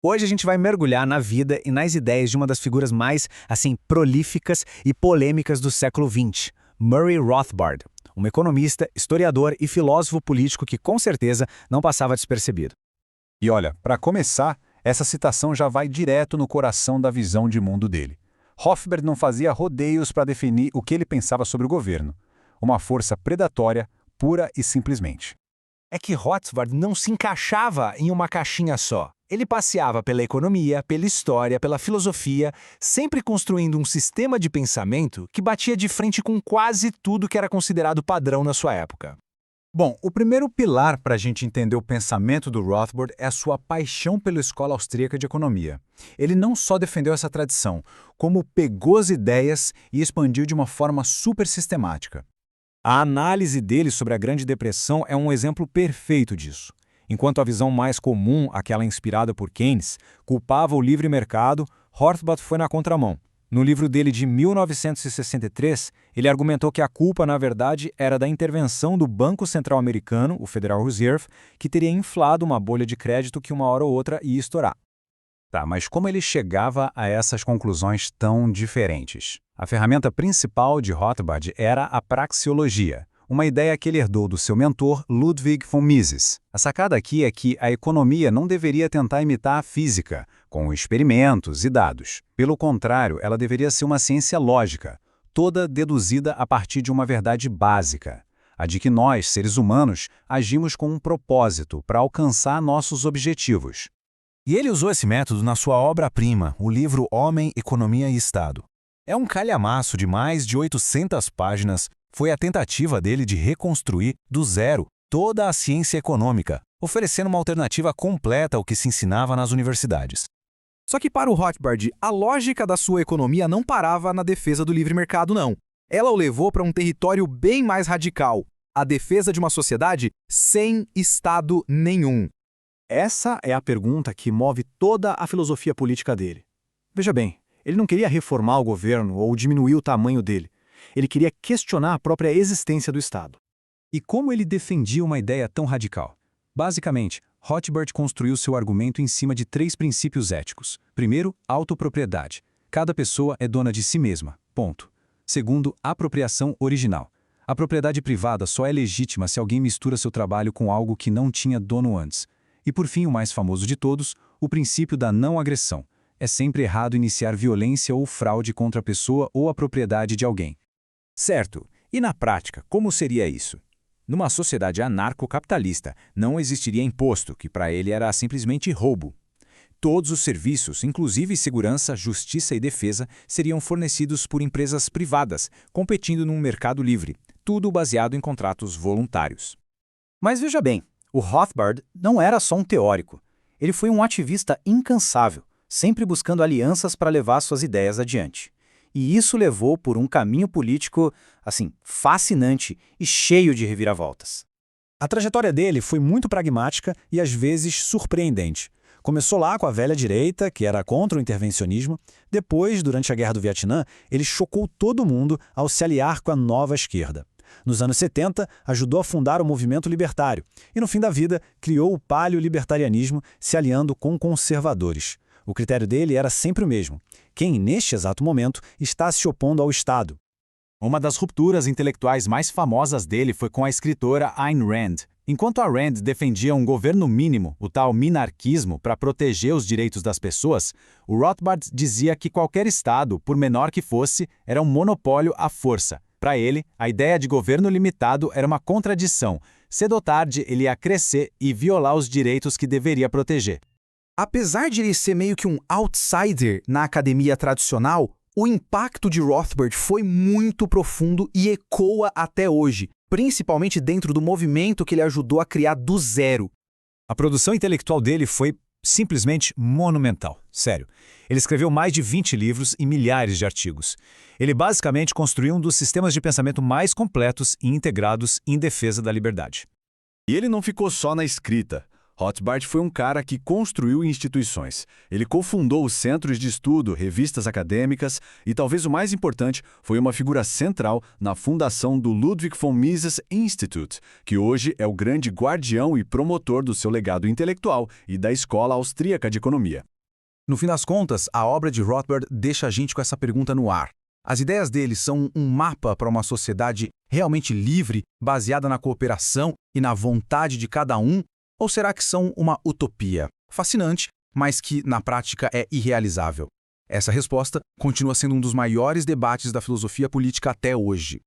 Hoje a gente vai mergulhar na vida e nas ideias de uma das figuras mais, prolíficas e polêmicas do século XX, Murray Rothbard, um economista, historiador e filósofo político que com certeza não passava despercebido. E olha, para começar, essa citação já vai direto no coração da visão de mundo dele. Rothbard não fazia rodeios para definir o que ele pensava sobre o governo. Uma força predatória, pura e simplesmente. É que Rothbard não se encaixava em uma caixinha só. Ele passeava pela economia, pela história, pela filosofia, sempre construindo um sistema de pensamento que batia de frente com quase tudo que era considerado padrão na sua época. Bom, o primeiro pilar para a gente entender o pensamento do Rothbard é a sua paixão pela escola austríaca de economia. Ele não só defendeu essa tradição, como pegou as ideias e expandiu de uma forma super sistemática. A análise dele sobre a Grande Depressão é um exemplo perfeito disso. Enquanto a visão mais comum, aquela inspirada por Keynes, culpava o livre mercado, Rothbard foi na contramão. No livro dele de 1963, ele argumentou que a culpa, na verdade, era da intervenção do Banco Central Americano, o Federal Reserve, que teria inflado uma bolha de crédito que uma hora ou outra ia estourar. Tá, mas como ele chegava a essas conclusões tão diferentes? A ferramenta principal de Rothbard era a praxeologia, uma ideia que ele herdou do seu mentor Ludwig von Mises. A sacada aqui é que a economia não deveria tentar imitar a física, com experimentos e dados. Pelo contrário, ela deveria ser uma ciência lógica, toda deduzida a partir de uma verdade básica, a de que nós, seres humanos, agimos com um propósito para alcançar nossos objetivos. E ele usou esse método na sua obra-prima, o livro Homem, Economia e Estado. É um calhamaço de mais de 800 páginas. Foi a tentativa dele de reconstruir, do zero, toda a ciência econômica, oferecendo uma alternativa completa ao que se ensinava nas universidades. Só que para o Rothbard, a lógica da sua economia não parava na defesa do livre mercado, não. Ela o levou para um território bem mais radical, a defesa de uma sociedade sem Estado nenhum. Essa é a pergunta que move toda a filosofia política dele. Veja bem, ele não queria reformar o governo ou diminuir o tamanho dele. Ele queria questionar a própria existência do Estado. E como ele defendia uma ideia tão radical? Basicamente, Rothbard construiu seu argumento em cima de 3 princípios éticos. Primeiro, autopropriedade. Cada pessoa é dona de si mesma. Ponto. Segundo, apropriação original. A propriedade privada só é legítima se alguém mistura seu trabalho com algo que não tinha dono antes. E por fim, o mais famoso de todos, o princípio da não agressão. É sempre errado iniciar violência ou fraude contra a pessoa ou a propriedade de alguém. Certo. E na prática, como seria isso? Numa sociedade anarcocapitalista, não existiria imposto, que para ele era simplesmente roubo. Todos os serviços, inclusive segurança, justiça e defesa, seriam fornecidos por empresas privadas, competindo num mercado livre, tudo baseado em contratos voluntários. Mas veja bem, o Rothbard não era só um teórico. Ele foi um ativista incansável, sempre buscando alianças para levar suas ideias adiante. E isso levou por um caminho político, fascinante e cheio de reviravoltas. A trajetória dele foi muito pragmática e às vezes surpreendente. Começou lá com a velha direita, que era contra o intervencionismo. Depois, durante a Guerra do Vietnã, ele chocou todo mundo ao se aliar com a nova esquerda. Nos anos 70, ajudou a fundar o movimento libertário e, no fim da vida, criou o paleolibertarianismo, se aliando com conservadores. O critério dele era sempre o mesmo: quem, neste exato momento, está se opondo ao Estado. Uma das rupturas intelectuais mais famosas dele foi com a escritora Ayn Rand. Enquanto a Rand defendia um governo mínimo, o tal minarquismo, para proteger os direitos das pessoas, o Rothbard dizia que qualquer Estado, por menor que fosse, era um monopólio à força. Para ele, a ideia de governo limitado era uma contradição. Cedo ou tarde, ele ia crescer e violar os direitos que deveria proteger. Apesar de ele ser meio que um outsider na academia tradicional, o impacto de Rothbard foi muito profundo e ecoa até hoje, principalmente dentro do movimento que ele ajudou a criar do zero. A produção intelectual dele foi simplesmente monumental, sério. Ele escreveu mais de 20 livros e milhares de artigos. Ele basicamente construiu um dos sistemas de pensamento mais completos e integrados em defesa da liberdade. E ele não ficou só na escrita. Rothbard foi um cara que construiu instituições. Ele cofundou os centros de estudo, revistas acadêmicas e, talvez o mais importante, foi uma figura central na fundação do Ludwig von Mises Institute, que hoje é o grande guardião e promotor do seu legado intelectual e da Escola Austríaca de Economia. No fim das contas, a obra de Rothbard deixa a gente com essa pergunta no ar. As ideias dele são um mapa para uma sociedade realmente livre, baseada na cooperação e na vontade de cada um? Ou será que são uma utopia? Fascinante, mas que, na prática, é irrealizável. Essa resposta continua sendo um dos maiores debates da filosofia política até hoje.